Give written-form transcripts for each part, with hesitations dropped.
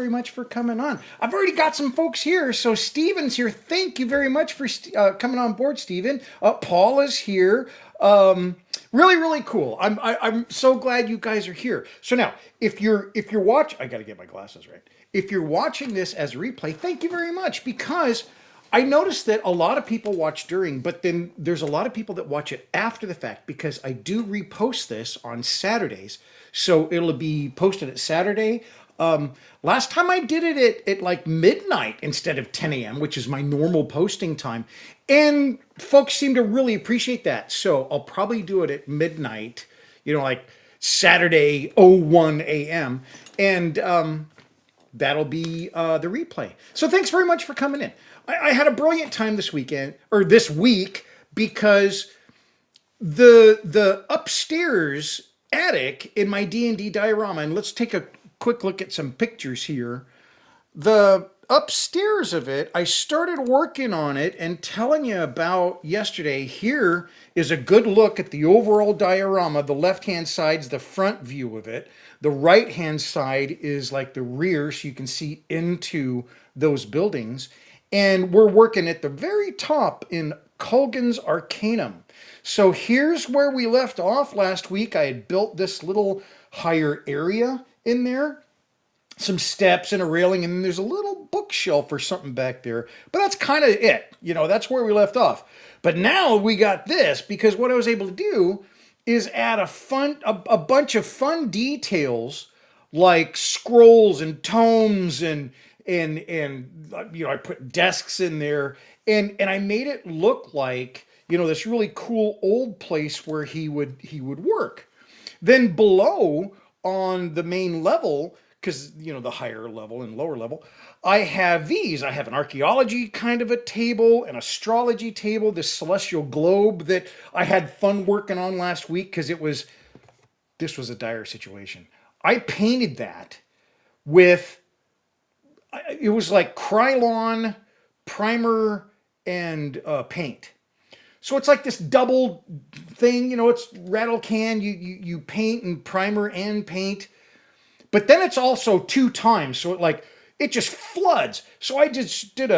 very much for coming on. I've already got some folks here. So Steven's here. Thank you very much for coming on board, Steven. Paul is here. Really cool. I'm so glad you guys are here. So now, if you're watching, I got to get my glasses right. If you're watching this as a replay, thank you very much, because I noticed that a lot of people watch during, but then there's a lot of people that watch it after the fact, because I do repost this on Saturdays. So it'll be posted at Saturday. Last time I did it at like midnight instead of 10 a.m., which is my normal posting time. And folks seem to really appreciate that. So I'll probably do it at midnight, like Saturday 01 a.m. And that'll be the replay. So thanks very much for coming in. I had a brilliant time this week, because the upstairs attic in my D&D diorama, and let's take a quick look at some pictures here. The upstairs of it, I started working on it and telling you about yesterday. Here is a good look at the overall diorama. The left-hand side's the front view of it. The right-hand side is like the rear, so you can see into those buildings. And we're working at the very top in Kulgan's Arcanum. So here's where we left off last week. I had built this little higher area in there, some steps and a railing, and there's a little bookshelf or something back there. But that's kind of it. That's where we left off. But now we got this, because what I was able to do is add a bunch of fun details, like scrolls and tomes and I put desks in there, and I made it look like this really cool old place where he would work. Then below on the main level, because the higher level and lower level, I have these. I have an archaeology kind of a table, an astrology table, this celestial globe that I had fun working on last week, because this was a dire situation. I painted that with, it was like Krylon, primer, and paint. So it's like this double thing, it's rattle can. You paint and primer and paint, but then it's also 2 times. So it just floods. So I just did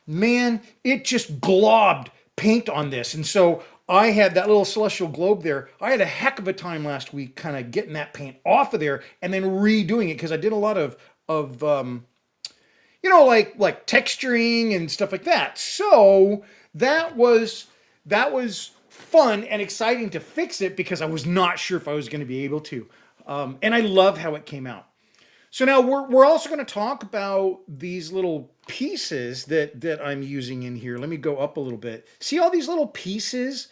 man, it just globbed paint on this. And so I had that little celestial globe there. I had a heck of a time last week kind of getting that paint off of there and then redoing it, because I did a lot of like texturing and stuff like that. So that was fun and exciting to fix it, because I was not sure if I was going to be able to. And I love how it came out. So now we're also going to talk about these little pieces that I'm using in here. Let me go up a little bit. See all these little pieces?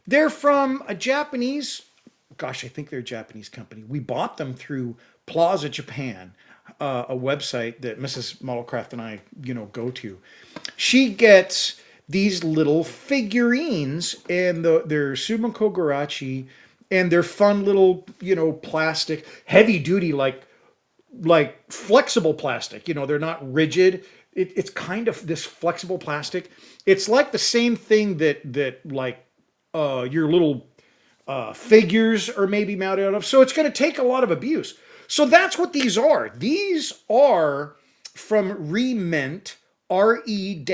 They're from a Japanese, I think they're a Japanese company. We bought them through Plaza Japan, a website that Mrs. Modelcraft and I, go to. She gets these little figurines, and they're Sumiko Garachi, and they're fun little, plastic, heavy duty, like flexible plastic. They're not rigid. It's kind of this flexible plastic. It's like the same thing that like your little figures are maybe mounted out of. So it's going to take a lot of abuse. So that's what these are. These are from Re-Ment, R-E-M-E-N-T,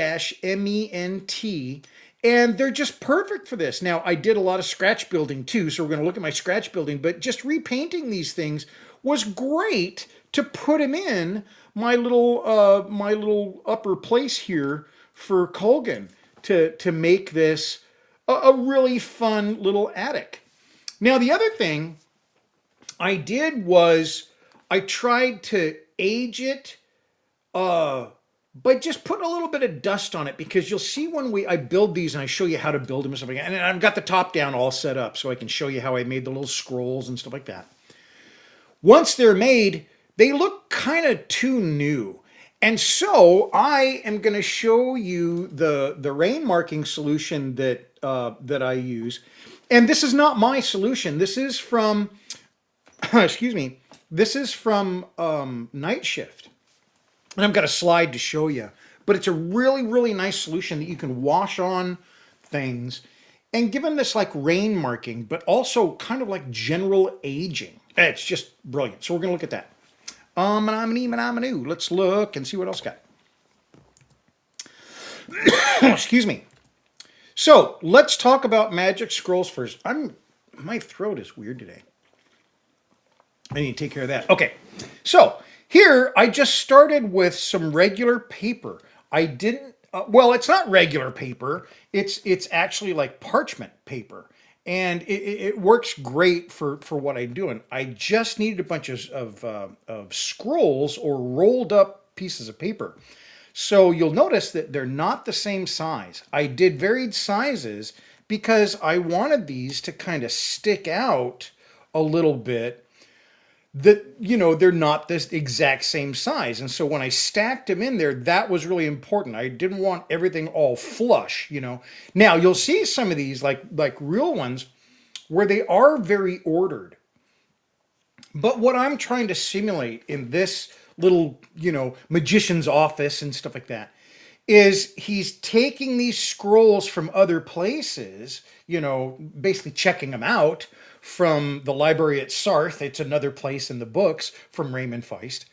and they're just perfect for this. Now, I did a lot of scratch building too, so we're going to look at my scratch building, but just repainting these things was great to put them in my little upper place here for Kulgan to make this a really fun little attic. Now, the other thing I did was I tried to age it, but just put a little bit of dust on it, because you'll see when I build these and I show you how to build them and stuff like that. And I've got the top down all set up so I can show you how I made the little scrolls and stuff like that. Once they're made, they look kind of too new. And so I am going to show you the rain marking solution that I use. And this is not my solution. This is from, excuse me, this is from Night Shift. And I've got a slide to show you. But it's a really nice solution that you can wash on things and give them this like rain marking, but also kind of like general aging. It's just brilliant. So we're going to look at that. Let's look and see what else got. Excuse me. So let's talk about Magic Scrolls first. My throat is weird today. I need to take care of that. Okay, so here I just started with some regular paper. I didn't. Well, it's not regular paper. It's actually like parchment paper, and it works great for what I'm doing. I just needed a bunch of scrolls or rolled up pieces of paper. So you'll notice that they're not the same size. I did varied sizes because I wanted these to kind of stick out a little bit, that they're not this exact same size. And so when I stacked them in there, that was really important. I didn't want everything all flush. Now you'll see some of these like real ones where they are very ordered. But what I'm trying to simulate in this little magician's office and stuff like that is he's taking these scrolls from other places, basically checking them out from the library at Sarth. It's another place in the books from Raymond Feist.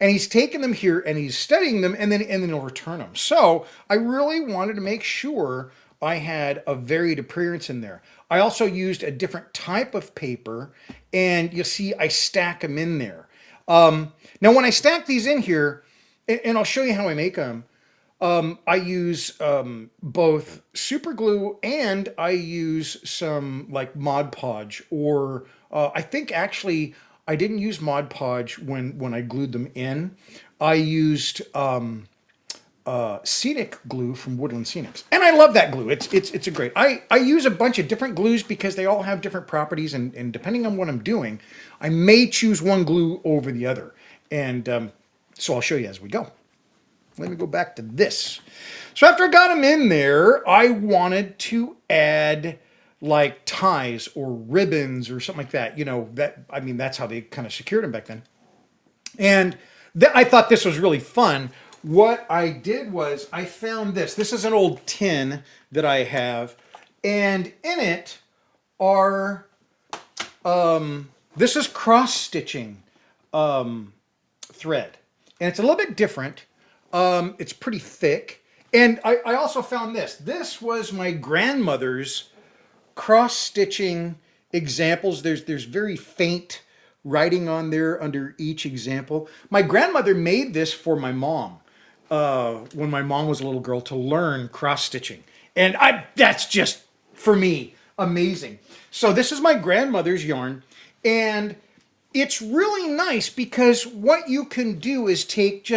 And he's taking them here and he's studying them, and then he'll return them. So I really wanted to make sure I had a varied appearance in there. I also used a different type of paper, and you'll see I stack them in there. Now when I stack these in here, and I'll show you how I make them, I use both super glue and I use some like Mod Podge, or I think actually I didn't use Mod Podge when I glued them in. I used Scenic glue from Woodland Scenics, and I love that glue. It's a great. I use a bunch of different glues because they all have different properties, and depending on what I'm doing, I may choose one glue over the other, and so I'll show you as we go. Let me go back to this. So after I got them in there, I wanted to add like ties or ribbons or something like that. That's how they kind of secured them back then. And I thought this was really fun. What I did was I found this. This is an old tin that I have, and in it are this is cross stitching thread, and it's a little bit different. It's pretty thick. And I also found this. This was my grandmother's cross-stitching examples. There's very faint writing on there under each example. My grandmother made this for my mom when my mom was a little girl to learn cross-stitching. And that's just, for me, amazing. So this is my grandmother's yarn. And it's really nice because what you can do is take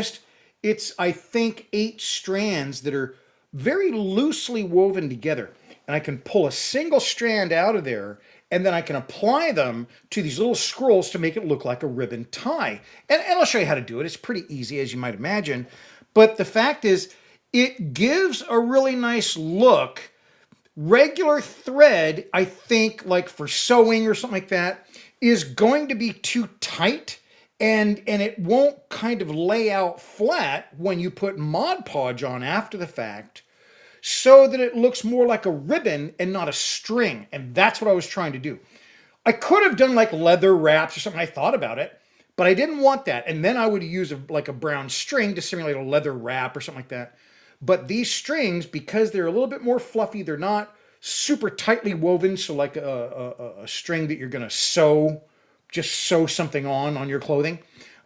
it's, I think, 8 strands that are very loosely woven together. And I can pull a single strand out of there, and then I can apply them to these little scrolls to make it look like a ribbon tie. And I'll show you how to do it. It's pretty easy, as you might imagine. But the fact is, it gives a really nice look. Regular thread, I think, like for sewing or something like that, is going to be too tight. And it won't kind of lay out flat when you put Mod Podge on after the fact, so that it looks more like a ribbon and not a string. And that's what I was trying to do. I could have done like leather wraps or something. I thought about it, but I didn't want that. And then I would use like a brown string to simulate a leather wrap or something like that. But these strings, because they're a little bit more fluffy, they're not super tightly woven. So like a string that you're going to just sew something on your clothing.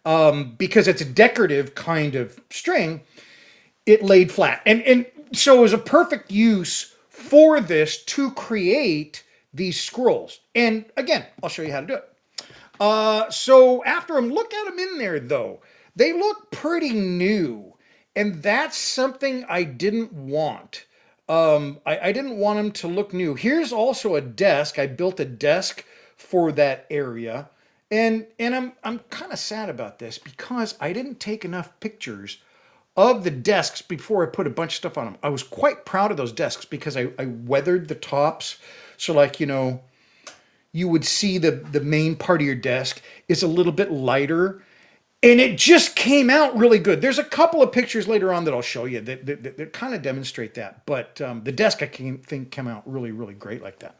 Because it's a decorative kind of string, it laid flat. And so it was a perfect use for this to create these scrolls. And again, I'll show you how to do it. So after I'm look at them in there though, they look pretty new. And that's something I didn't want. I didn't want them to look new. Here's also a desk. I built a desk for that area. And I'm kind of sad about this because I didn't take enough pictures of the desks before I put a bunch of stuff on them. I was quite proud of those desks because I weathered the tops. So like, you would see the main part of your desk is a little bit lighter, and it just came out really good. There's a couple of pictures later on that I'll show you that kind of demonstrate that. But the desk, I think, came out really, really great like that.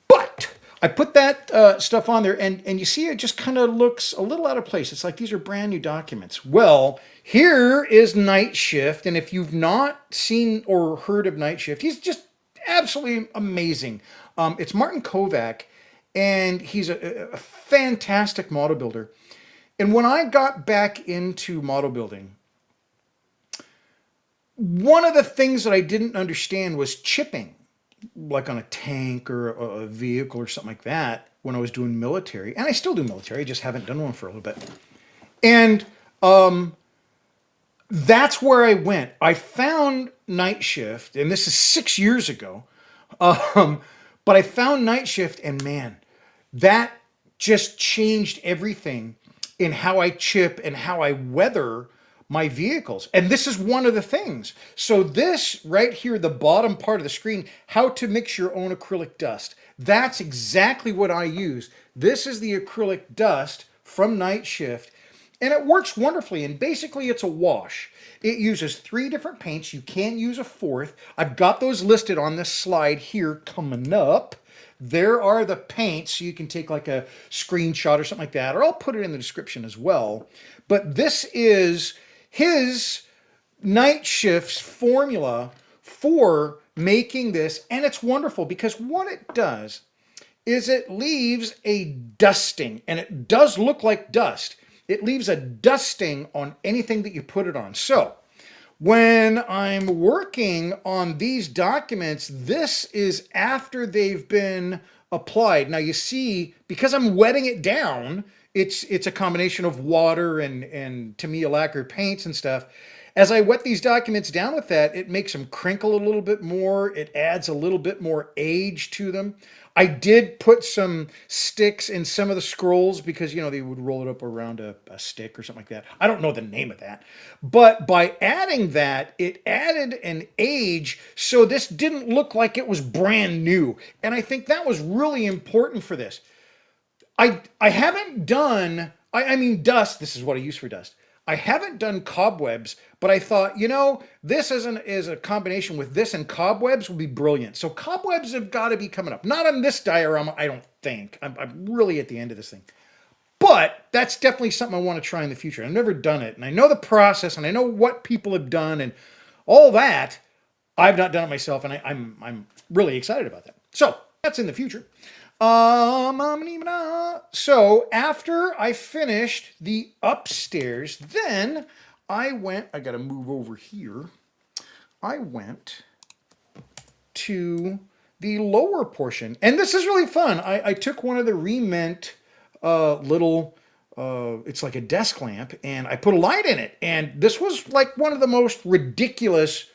But I put that stuff on there, and you see it just kind of looks a little out of place. It's like these are brand new documents. Well, here is Night Shift, and if you've not seen or heard of Night Shift, he's just absolutely amazing. It's Martin Kovac, and he's a fantastic model builder. And when I got back into model building, one of the things that I didn't understand was chipping, like on a tank or a vehicle or something like that when I was doing military. And I still do military, I just haven't done one for a little bit. And that's where I went. I found Night Shift, and this is 6 years ago. But I found Night Shift, and man, that just changed everything in how I chip and how I weather my vehicles. And this is one of the things. So this right here, the bottom part of the screen, how to mix your own acrylic dust. That's exactly what I use. This is the acrylic dust from Night Shift, and it works wonderfully. And basically it's a wash. It uses 3 different paints. You can use a 4th. I've got those listed on this slide here coming up. There are the paints, so you can take like a screenshot or something like that, or I'll put it in the description as well. But this is his Night Shift's formula for making this, and it's wonderful because what it does is it leaves a dusting, and it does look like dust. It leaves a dusting on anything that you put it on. So when I'm working on these documents, this is after they've been applied. Now you see, because I'm wetting it down, it's a combination of water and Tamiya lacquer paints and stuff. As I wet these documents down with that, it makes them crinkle a little bit more. It adds a little bit more age to them. I did put some sticks in some of the scrolls because, you know, they would roll it up around a stick or something like that. I don't know the name of that. But by adding that, it added an age, so this didn't look like it was brand new. And I think that was really important for this. I haven't done, I mean dust, this is what I use for dust. I haven't done cobwebs, but I thought, you know, this is a combination with this, and cobwebs would be brilliant. So cobwebs have got to be coming up. Not on this diorama, I don't think. I'm really at the end of this thing. But that's definitely something I want to try in the future. I've never done it, and I know the process, and I know what people have done, and all that. I've not done it myself, and I'm really excited about that. So that's in the future. So after I finished the upstairs, then I got to move over here. I went to the lower portion, and this is really fun. I took one of the Re-Ment little, it's like a desk lamp, and I put a light in it. And this was like one of the most ridiculous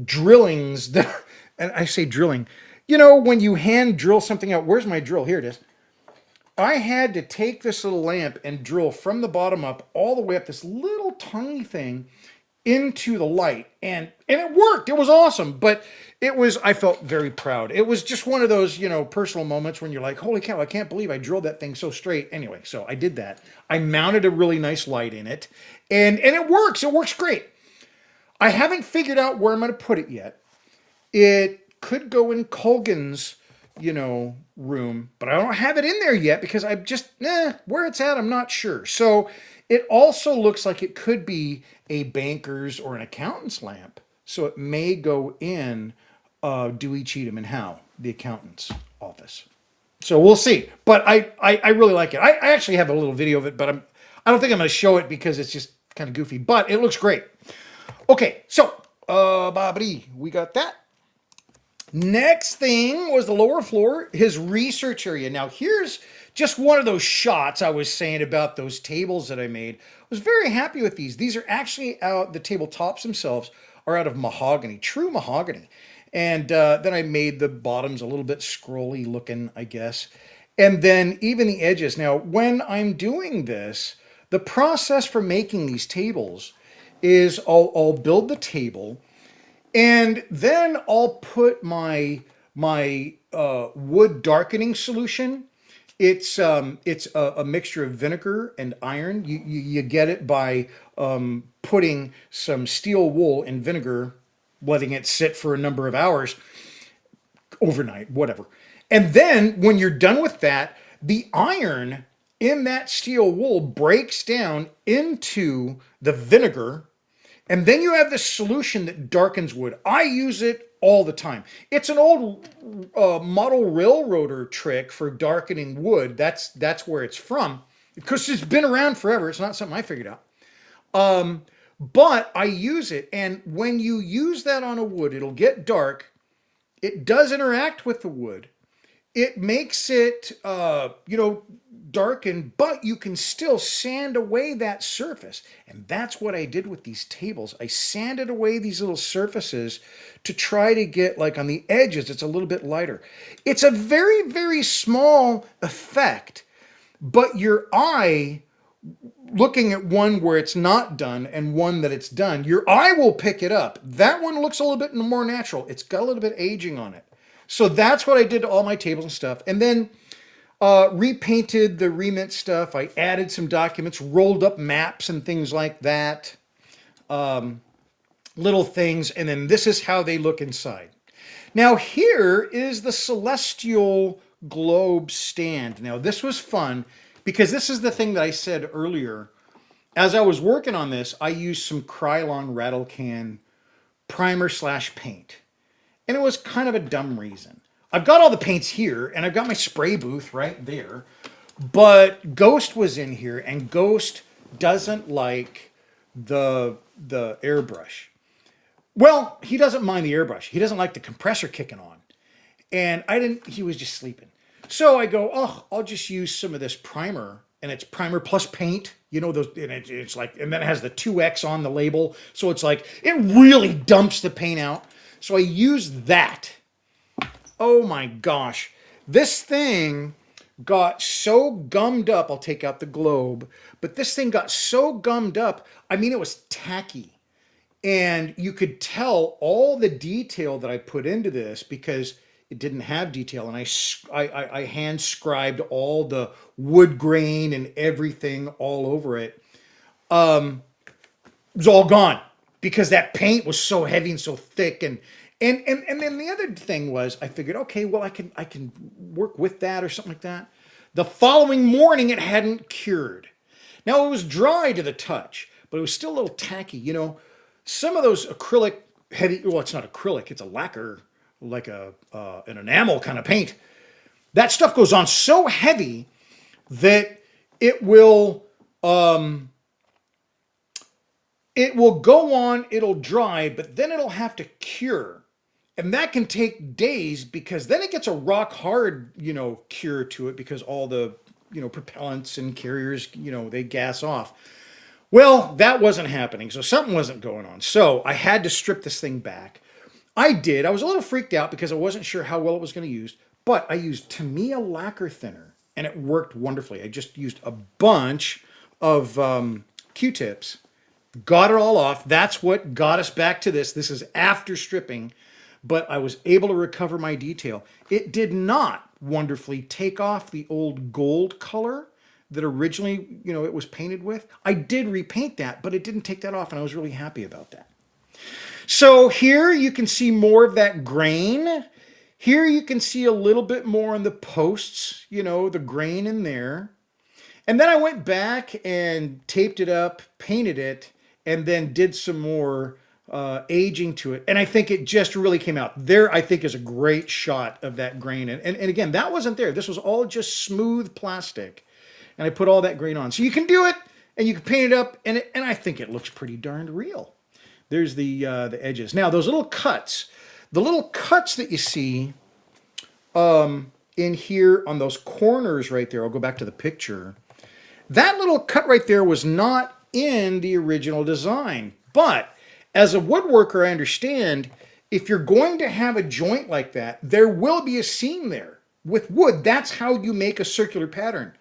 drillings that, and I say drilling, you know, when you hand drill something out. Where's my drill? Here it is. I had to take this little lamp and drill from the bottom up all the way up this little tiny thing into the light, and it worked. It was awesome. But it was, I felt very proud. It was just one of those, you know, personal moments when you're like, holy cow, I can't believe I drilled that thing so straight. Anyway, so I did that. I mounted a really nice light in it, and it works. It works great. I haven't figured out where I'm going to put it yet. It could go in Kulgan's, you know, room, but I don't have it in there yet because I'm just, where it's at, I'm not sure. So it also looks like it could be a banker's or an accountant's lamp. So it may go in Dewey, Cheatham and Howe, the accountant's office. So we'll see. But I really like it. I actually have a little video of it, but I don't think I'm going to show it because it's just kind of goofy, but it looks great. Okay, so we got that. Next thing was the lower floor, his research area. Now here's just one of those shots I was saying about those tables that I made. I was very happy with these. These are actually out, the tabletops themselves are out of mahogany, true mahogany. And then I made the bottoms a little bit scrolly looking, I guess. And then even the edges. Now, when I'm doing this, the process for making these tables is I'll build the table, and then I'll put my wood darkening solution. It's a mixture of vinegar and iron. You get it by putting some steel wool in vinegar, letting it sit for a number of hours, overnight, whatever. And then when you're done with that, the iron in that steel wool breaks down into the vinegar, and then you have this solution that darkens wood. I use it all the time. It's an old model railroader trick for darkening wood. That's where it's from, because it's been around forever. It's not something I figured out. But I use it, and when you use that on a wood, it'll get dark. It does interact with the wood. It makes it, darken, but you can still sand away that surface. And that's what I did with these tables. I sanded away these little surfaces to try to get, like, on the edges, it's a little bit lighter. It's a very, very small effect, but your eye, looking at one where it's not done and one that it's done, your eye will pick it up. That one looks a little bit more natural. It's got a little bit aging on it. So that's what I did to all my tables and stuff. And then repainted the Re-Ment stuff. I added some documents, rolled up maps and things like that. Little things. And then this is how they look inside. Now here is the celestial globe stand. Now this was fun because this is the thing that I said earlier. As I was working on this, I used some Krylon rattle can primer / paint. And it was kind of a dumb reason. I've got all the paints here, and I've got my spray booth right there. But Ghost was in here, and Ghost doesn't like the airbrush. Well, he doesn't mind the airbrush. He doesn't like the compressor kicking on. And he was just sleeping. So I go, I'll just use some of this primer, and it's primer plus paint. You know, it's like, and then it has the 2X on the label. So it's like, it really dumps the paint out. So I used that. Oh my gosh. This thing got so gummed up. I'll take out the globe. But this thing got so gummed up. I mean, it was tacky. And you could tell all the detail that I put into this because it didn't have detail. And I hand scribed all the wood grain and everything all over it. It was all gone because that paint was so heavy and so thick. And then the other thing was, I figured, okay, well, I can work with that or something like that. The following morning, it hadn't cured. Now, it was dry to the touch, but it was still a little tacky. You know, some of those acrylic heavy, well, it's not acrylic, it's a lacquer, like an enamel kind of paint. That stuff goes on so heavy that it will go on, it'll dry, but then it'll have to cure. And that can take days because then it gets a rock hard, cure to it because all the, propellants and carriers, they gas off. Well, that wasn't happening. So something wasn't going on. So I had to strip this thing back. I did. I was a little freaked out because I wasn't sure how well it was going to use, but I used Tamiya lacquer thinner and it worked wonderfully. I just used a bunch of Q-tips, got it all off. That's what got us back to this. This is after stripping. But I was able to recover my detail. It did not wonderfully take off the old gold color that originally, it was painted with. I did repaint that, but it didn't take that off, and I was really happy about that. So here you can see more of that grain. Here you can see a little bit more on the posts, the grain in there. And then I went back and taped it up, painted it, and then did some more aging to it. And I think it just really came out. There, I think, is a great shot of that grain. And again, that wasn't there. This was all just smooth plastic. And I put all that grain on. So you can do it, and you can paint it up, and I think it looks pretty darned real. There's the edges. Now, those little cuts, the little cuts that you see in here on those corners right there, I'll go back to the picture. That little cut right there was not in the original design. But as a woodworker, I understand if you're going to have a joint like that, there will be a seam there. With wood, that's how you make a circular pattern.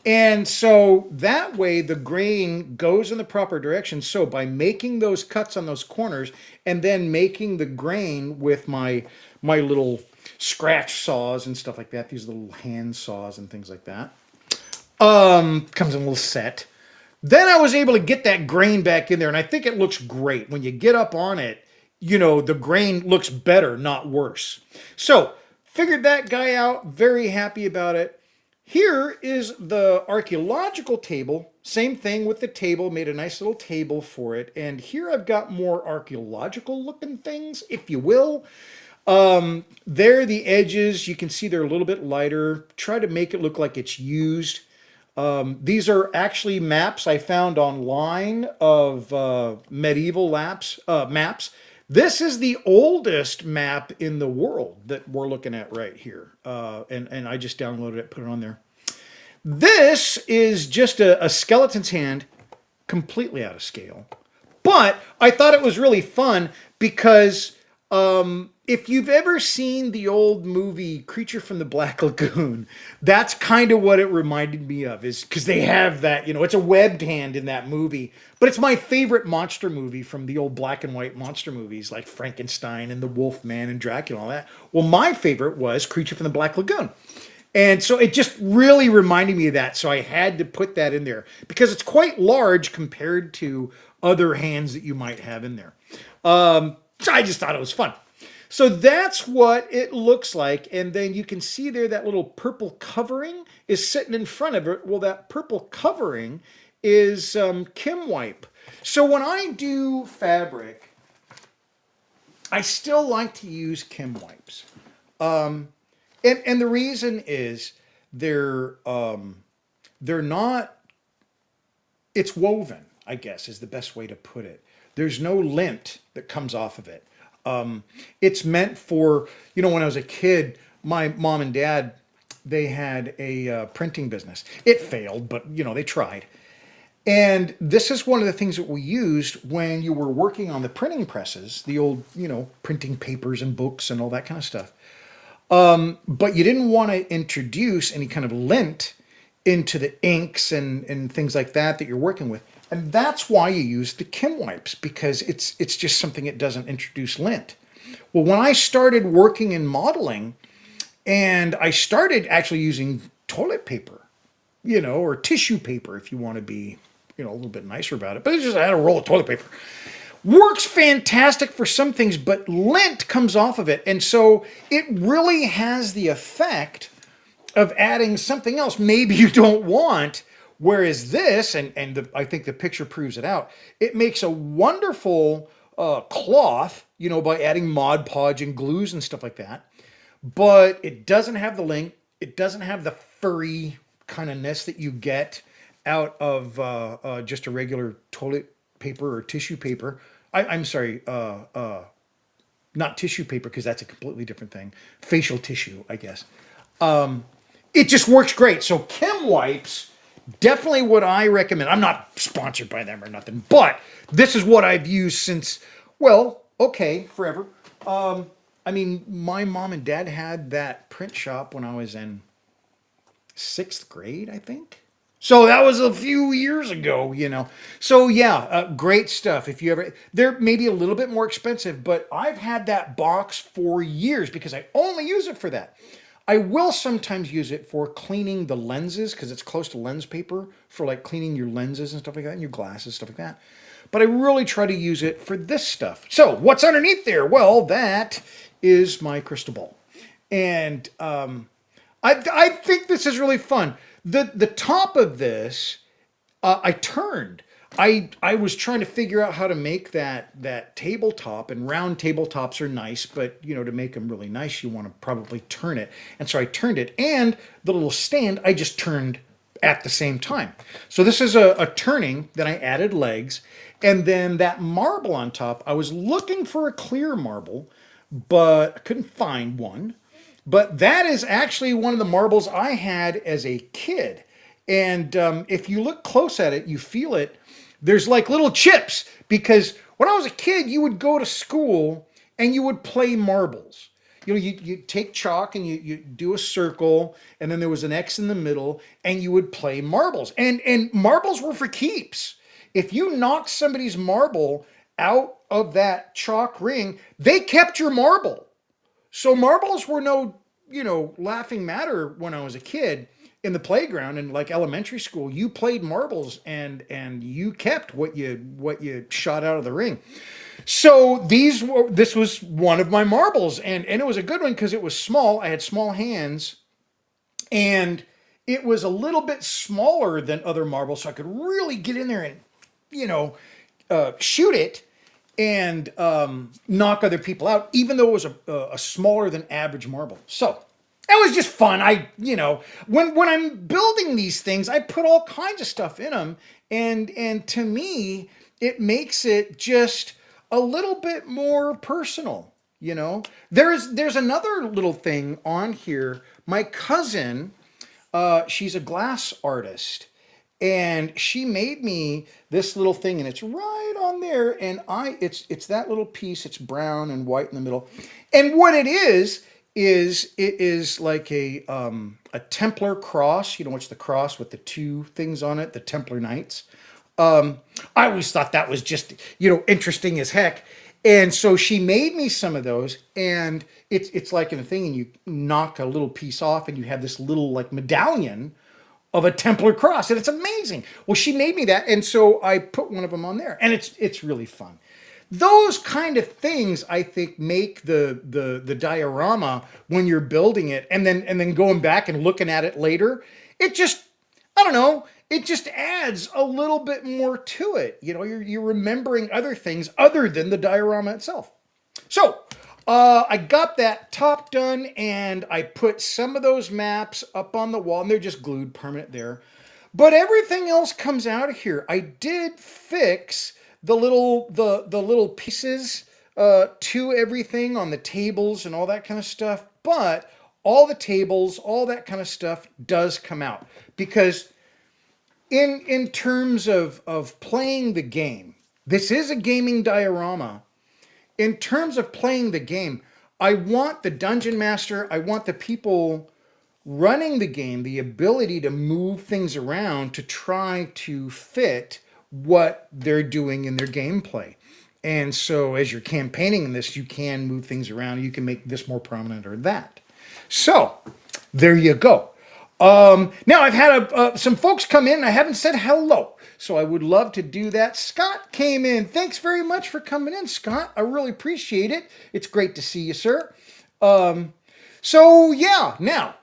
And so that way the grain goes in the proper direction. So by making those cuts on those corners and then making the grain with my little scratch saws and stuff like that, these little hand saws and things like that, comes in a little set. Then I was able to get that grain back in there, and I think it looks great. When you get up on it, the grain looks better, not worse. So Figured that guy out, very happy about it. Here is the archaeological table. Same thing with the table, made a nice little table for it. And here I've got more archaeological looking things, if you will. There are the edges. You can see they're a little bit lighter. Try to make it look like it's used. These are actually maps I found online of medieval maps. This is the oldest map in the world that we're looking at right here. And I just downloaded it, put it on there. This is just a skeleton's hand, completely out of scale. But I thought it was really fun because if you've ever seen the old movie Creature from the Black Lagoon, that's kind of what it reminded me of, is because they have that, it's a webbed hand in that movie. But it's my favorite monster movie from the old black and white monster movies like Frankenstein and the Wolfman and Dracula and all that. Well, my favorite was Creature from the Black Lagoon. And so it just really reminded me of that. So I had to put that in there because it's quite large compared to other hands that you might have in there. So I just thought it was fun. So that's what it looks like. And then you can see there that little purple covering is sitting in front of it. Well, that purple covering is Kim wipe. So when I do fabric, I still like to use Kim wipes. And the reason is they're not, it's woven, I guess is the best way to put it. There's no lint that comes off of it. It's meant for, when I was a kid, my mom and dad, they had a printing business. It failed, but they tried. And this is one of the things that we used when you were working on the printing presses, the old, printing papers and books and all that kind of stuff. But you didn't want to introduce any kind of lint into the inks and things like that you're working with. And that's why you use the Kim wipes, because it's just something that doesn't introduce lint. Well, when I started working in modeling, and I started actually using toilet paper, or tissue paper if you want to be, a little bit nicer about it. But it's just, I had a roll of toilet paper. Works fantastic for some things, but lint comes off of it. And so it really has the effect of adding something else maybe you don't want. Whereas this, I think the picture proves it out, it makes a wonderful cloth, by adding Mod Podge and glues and stuff like that. But it doesn't have the link. It doesn't have the furry kind of ness that you get out of just a regular toilet paper or tissue paper. I'm sorry, not tissue paper, because that's a completely different thing. Facial tissue, I guess. It just works great. So Kim wipes, definitely what I recommend. I'm not sponsored by them or nothing, but this is what I've used since, forever. My mom and dad had that print shop when I was in 6th grade, I think. So that was a few years ago, So yeah, great stuff. If you ever, they're maybe a little bit more expensive, but I've had that box for years because I only use it for that. I will sometimes use it for cleaning the lenses because it's close to lens paper for like cleaning your lenses and stuff like that and your glasses, stuff like that. But I really try to use it for this stuff. So what's underneath there? Well, that is my crystal ball. And I think this is really fun. The top of this, I turned. I was trying to figure out how to make that tabletop, and round tabletops are nice, but to make them really nice, you want to probably turn it. And so I turned it, and the little stand, I just turned at the same time. So this is a turning, then I added legs, and then that marble on top, I was looking for a clear marble, but I couldn't find one. But that is actually one of the marbles I had as a kid. And if you look close at it, you feel it. There's like little chips, because when I was a kid, you would go to school and you would play marbles. You take chalk and you do a circle, and then there was an X in the middle, and you would play marbles. And marbles were for keeps. If you knocked somebody's marble out of that chalk ring, they kept your marble. So marbles were no, laughing matter when I was a kid. in the playground in like elementary school, you played marbles and you kept what you shot out of the ring. So this was one of my marbles, and it was a good one because it was small. I had small hands, and it was a little bit smaller than other marbles, so I could really get in there and, you know, shoot it and knock other people out, even though it was a smaller than average marble. So that was just fun. When I'm building these things, I put all kinds of stuff in them, and to me, it makes it just a little bit more personal. There's another little thing on here. My cousin, she's a glass artist, and she made me this little thing, and it's right on there, and it's that little piece. It's brown and white in the middle, and what it is like a Templar cross. What's the cross with the two things on it, the Templar Knights. I always thought that was just, interesting as heck. And so she made me some of those, and it's like in a thing, and you knock a little piece off, and you have this little like medallion of a Templar cross, and it's amazing. Well, she made me that, and so I put one of them on there, and it's really fun. Those kind of things, I think, make the diorama when you're building it, and then going back and looking at it later. It just, I don't know. It just adds a little bit more to it. You're remembering other things other than the diorama itself. So I got that top done, and I put some of those maps up on the wall, and they're just glued permanent there. But everything else comes out of here. I did fix the little pieces to everything on the tables and all that kind of stuff. But all the tables, all that kind of stuff does come out, because in terms of playing the game, this is a gaming diorama. In terms of playing the game, I want the dungeon master, I want the people running the game the ability to move things around to try to fit what they're doing in their gameplay. And so as you're campaigning in this, you can move things around. You can make this more prominent or that. So there you go. Now I've had some folks come in. I haven't said hello, so I would love to do that. Scott came in. Thanks very much for coming in, Scott. I really appreciate it. It's great to see you, sir. So yeah, now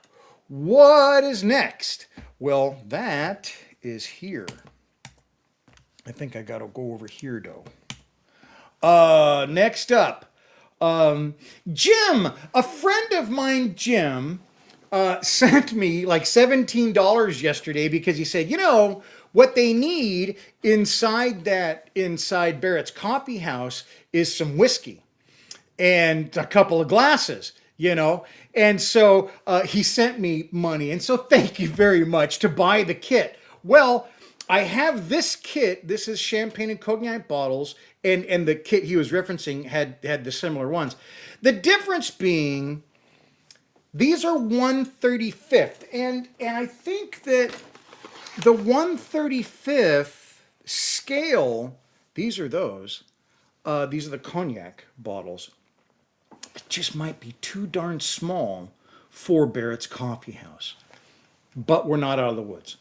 what is next? Well, that is here. I think I gotta go over here though. Next up, Jim, a friend of mine, Jim, sent me like $17 yesterday because he said, what they need inside Barrett's coffee house is some whiskey and a couple of glasses, And so he sent me money. And so thank you very much to buy the kit. Well, I have this kit. This is champagne and cognac bottles. And the kit he was referencing had the similar ones. The difference being, these are 1/35th, and I think that the 1/35th scale, these are those. These are the cognac bottles. It just might be too darn small for Barrett's Coffee House, but we're not out of the woods.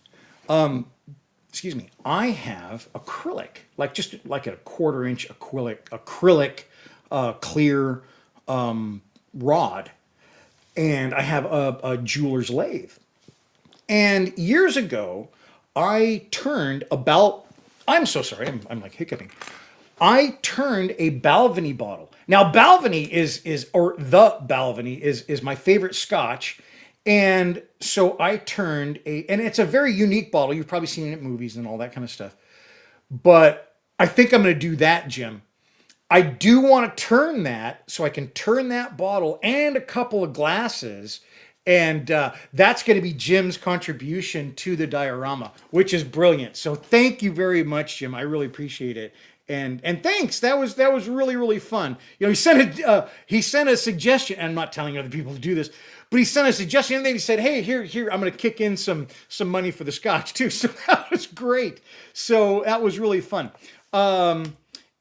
Excuse me. I have acrylic, just like a 1/4-inch acrylic clear rod. And I have a jeweler's lathe. And years ago, I turned I'm so sorry, I'm like hiccuping. I turned a Balvenie bottle. Now, Balvenie is my favorite scotch. And so I turned and it's a very unique bottle. You've probably seen it at movies and all that kind of stuff. But I think I'm going to do that, Jim. I do want to turn that so I can turn that bottle and a couple of glasses, and that's going to be Jim's contribution to the diorama, which is brilliant. So thank you very much, Jim. I really appreciate it, and thanks. That was really, really fun. He sent a suggestion, and I'm not telling other people to do this, but he sent a suggestion, and then he said, "Hey, here, I'm going to kick in some money for the scotch too." So that was great. So that was really fun.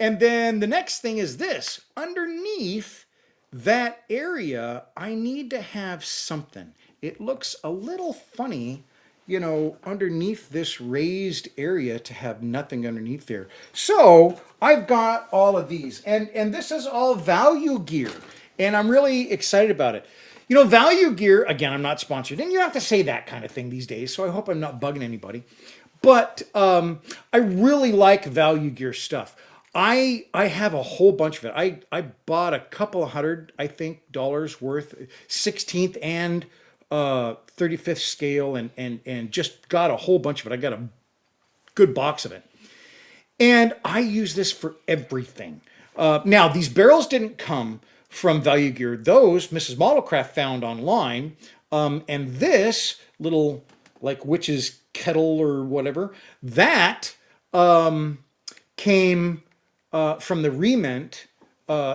And then the next thing is this. Underneath that area, I need to have something. It looks a little funny you know, underneath this raised area to have nothing underneath there. So I've got all of these, and this is all value gear, and I'm really excited about it. You know, value gear, again, I'm not sponsored, and you have to say that kind of thing these days, so I hope I'm not bugging anybody. But I really like value gear stuff. I have a whole bunch of it. I bought a couple of hundred, I think, dollars worth, 16th and 35th scale, and just got a whole bunch of it. I got a good box of it. And I use this for everything. Now, these barrels didn't come from Value Gear. Those Mrs. Modelcraft found online. And this little, like, witch's kettle or whatever, that came from the Re-Ment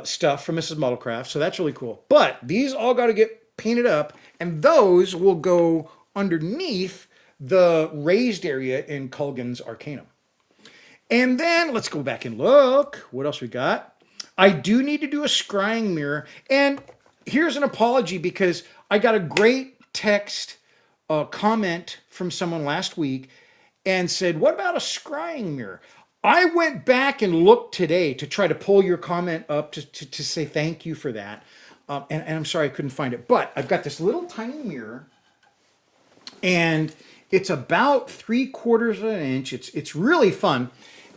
stuff from Mrs. Modelcraft. So that's really cool. But these all got to get painted up, and those will go underneath the raised area in Kulgan's Arcanum. And then let's go back and look. What else we got? I do need to do a scrying mirror. And here's an apology because I got a great text comment from someone last week and said, what about a scrying mirror? I went back and looked today to try to pull your comment up to say thank you for that. And I'm sorry I couldn't find it. But I've got this little tiny mirror, and it's about 3/4 of an inch. It's really fun.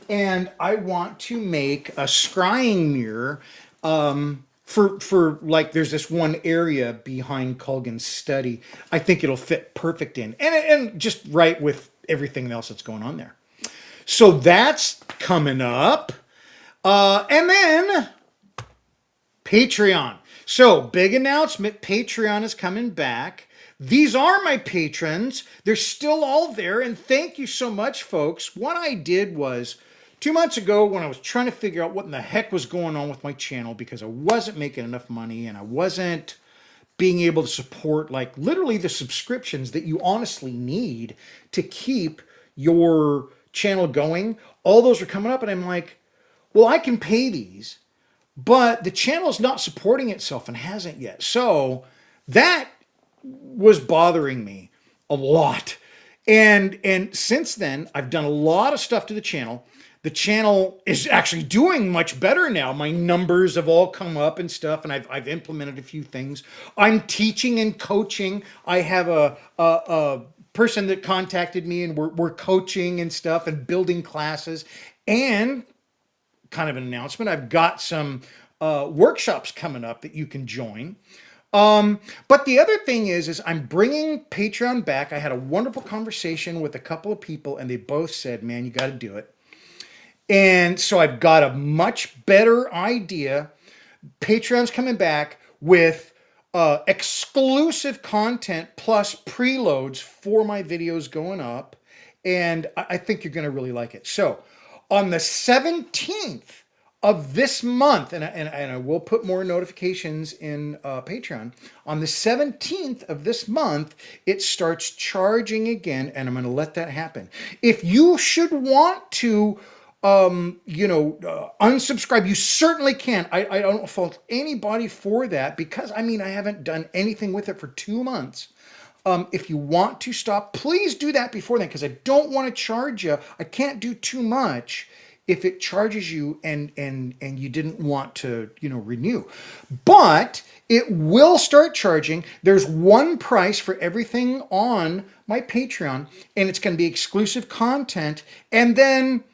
And I want to make a scrying mirror for like, there's this one area behind Kulgan's study. I think it'll fit perfect in, and just right with everything else that's going on there. So that's coming up. And then Patreon. So big announcement, Patreon is coming back. These are my patrons. They're still all there. And thank you so much, folks. What I did was 2 months ago, when I was trying to figure out what in the heck was going on with my channel, because I wasn't making enough money and I wasn't being able to support, like, literally the subscriptions that you honestly need to keep your channel going. All those are coming up, and I'm like, well, I can pay these, but the channel is not supporting itself and hasn't yet. So that was bothering me a lot. And since then, I've done a lot of stuff to the channel. The channel is actually doing much better now. My numbers have all come up and stuff, and I've implemented a few things. I'm teaching and coaching. I have a person that contacted me, and we're coaching and stuff and building classes. And kind of an announcement, I've got some workshops coming up that you can join. But the other thing is I'm bringing Patreon back. I had a wonderful conversation with a couple of people, and they both said, man, you got to do it. And so I've got a much better idea. Patreon's coming back with exclusive content plus preloads for my videos going up. And I think you're going to really like it. So on the 17th of this month, and I will put more notifications in Patreon, on the 17th of this month, it starts charging again, and I'm going to let that happen. If you should want to unsubscribe, you certainly can. I don't fault anybody for that, because I mean, I haven't done anything with it for 2 months. If you want to stop, please do that before then, because I don't want to charge you. I can't do too much if it charges you and you didn't want to, renew. But it will start charging. There's one price for everything on my Patreon, and it's going to be exclusive content. And then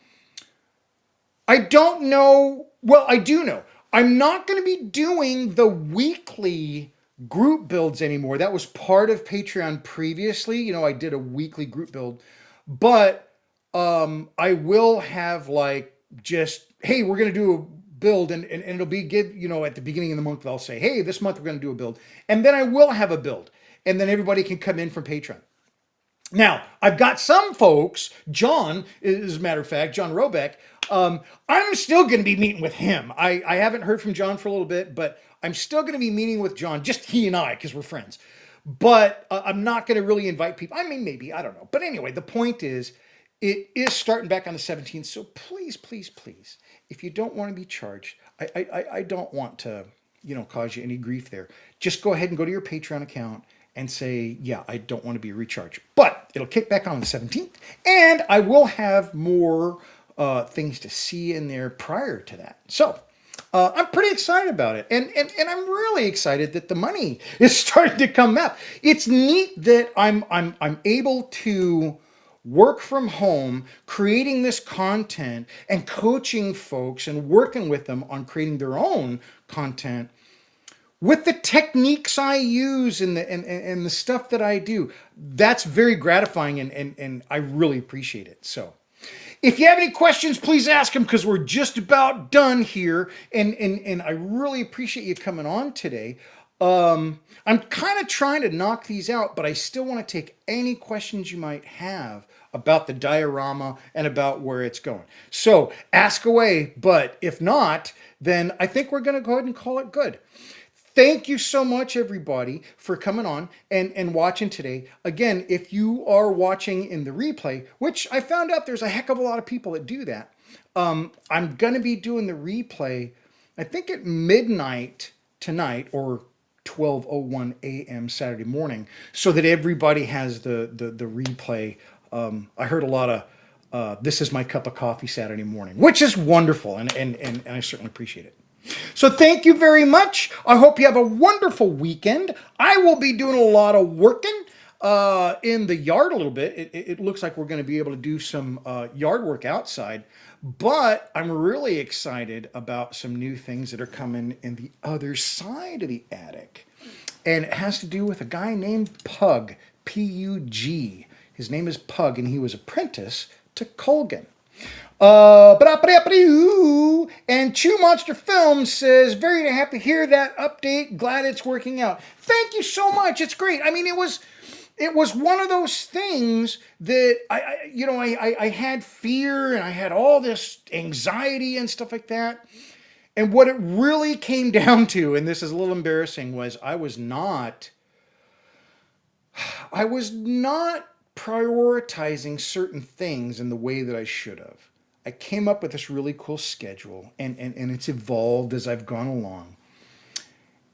I don't know. Well, I do know. I'm not going to be doing the weekly group builds anymore. That was part of Patreon previously. I did a weekly group build, but I will have, like, just, hey, we're going to do a build, and it'll be at the beginning of the month, I'll say, hey, this month we're going to do a build. And then I will have a build, and then everybody can come in from Patreon. Now, I've got some folks, John, as a matter of fact, John Robeck, I'm still going to be meeting with him. I haven't heard from John for a little bit, but I'm still going to be meeting with John, just he and I, because we're friends. But I'm not going to really invite people. I mean, maybe, I don't know. But anyway, the point is, it is starting back on the 17th. So please, please, please, if you don't want to be charged, I don't want to, cause you any grief there. Just go ahead and go to your Patreon account and say, yeah, I don't want to be recharged. But it'll kick back on the 17th, and I will have more things to see in there prior to that. So I'm pretty excited about it, and I'm really excited that the money is starting to come up. It's neat that I'm able to work from home, creating this content and coaching folks and working with them on creating their own content with the techniques I use and the stuff that I do. That's very gratifying, and I really appreciate it. So if you have any questions, please ask them, because we're just about done here. And I really appreciate you coming on today. I'm kind of trying to knock these out, but I still want to take any questions you might have about the diorama and about where it's going. So ask away, but if not, then I think we're going to go ahead and call it good. Thank you so much, everybody, for coming on and watching today. Again, if you are watching in the replay, which I found out there's a heck of a lot of people that do that, I'm going to be doing the replay, I think at midnight tonight, or 12:01 a.m. Saturday morning, so that everybody has the replay. I heard a lot of this is my cup of coffee Saturday morning, which is wonderful, and I certainly appreciate it. So thank you very much. I hope you have a wonderful weekend. I will be doing a lot of working in the yard a little bit. It looks like we're going to be able to do some yard work outside, but I'm really excited about some new things that are coming in the other side of the attic. And it has to do with a guy named Pug, P-U-G. His name is Pug, and he was apprentice to Kulgan. And Chew Monster Films says, very happy to hear that update. Glad it's working out. Thank you so much. It's great. I mean, it was one of those things that I had fear, and I had all this anxiety and stuff like that. And what it really came down to, and this is a little embarrassing, was I was not prioritizing certain things in the way that I should have. I came up with this really cool schedule, and it's evolved as I've gone along.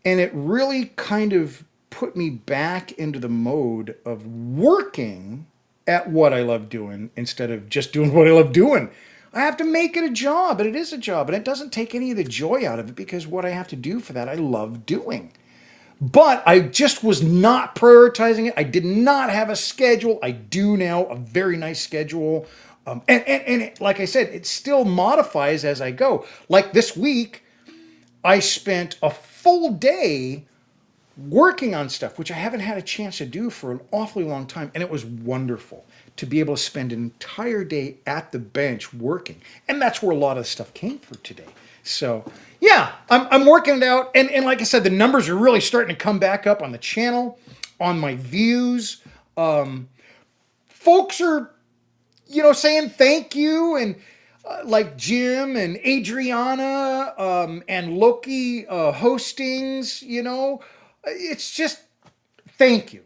And it really kind of put me back into the mode of working at what I love doing instead of just doing what I love doing. I have to make it a job, and it is a job, and it doesn't take any of the joy out of it, because what I have to do for that, I love doing. But I just was not prioritizing it. I did not have a schedule. I do now, a very nice schedule. And it, like I said, it still modifies as I go. Like this week, I spent a full day working on stuff, which I haven't had a chance to do for an awfully long time. And it was wonderful to be able to spend an entire day at the bench working. And that's where a lot of stuff came from today. So yeah, I'm working it out. And like I said, the numbers are really starting to come back up on the channel, on my views. Folks are, saying thank you, and like Jim and Adriana and Loki hostings, it's just thank you.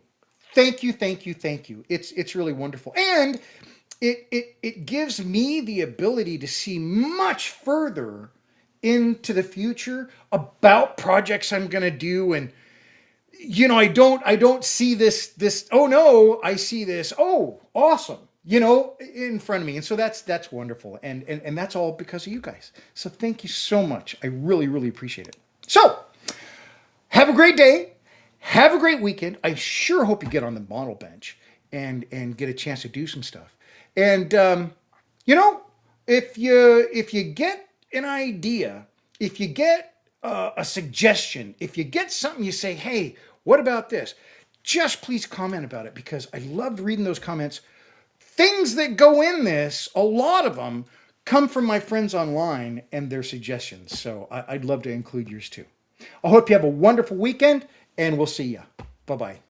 Thank you, thank you, thank you. It's really wonderful. And it gives me the ability to see much further into the future about projects I'm going to do. And I don't see this, oh no, I see this, oh, awesome, in front of me. And so that's wonderful. And that's all because of you guys. So thank you so much. I really, really appreciate it. So have a great day. Have a great weekend. I sure hope you get on the model bench and get a chance to do some stuff. And, if you get an idea, if you get a suggestion, if you get something, you say, hey, what about this? Just please comment about it, because I loved reading those comments. Things that go in this, a lot of them come from my friends online and their suggestions. So I'd love to include yours too. I hope you have a wonderful weekend, and we'll see ya. Bye-bye.